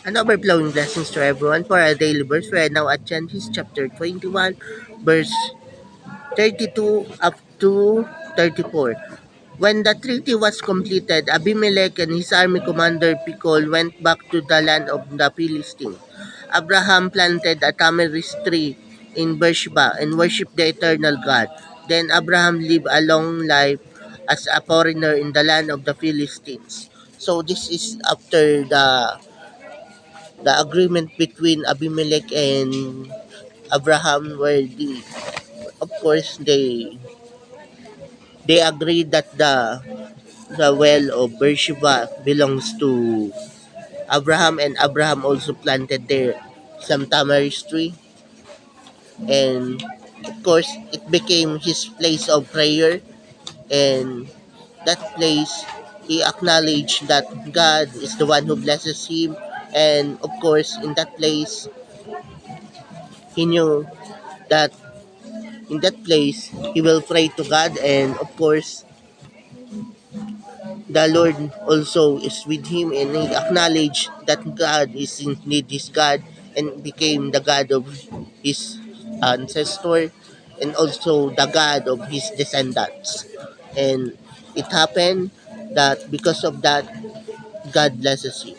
And overflowing blessings to everyone for our daily verse. We are now at Genesis chapter 21, verse 32 up to 34. When the treaty was completed, Abimelech and his army commander Phicol went back to the land of the Philistines. Abraham planted a tamarisk tree in Beersheba and worshipped the eternal God. Then Abraham lived a long life as a foreigner in the land of the Philistines. So this is after the agreement between Abimelech and Abraham, where of course they agreed that the well of Beersheba belongs to Abraham, and Abraham also planted there some tamarisk tree, and of course it became his place of prayer. And that place, he acknowledged that God is the one who blesses him, and of course in that place he knew that in that place he will pray to God, and of course the Lord also is with him, and he acknowledged that God is indeed his God and became the God of his ancestor and also the God of his descendants. And it happened that because of that, God blesses him.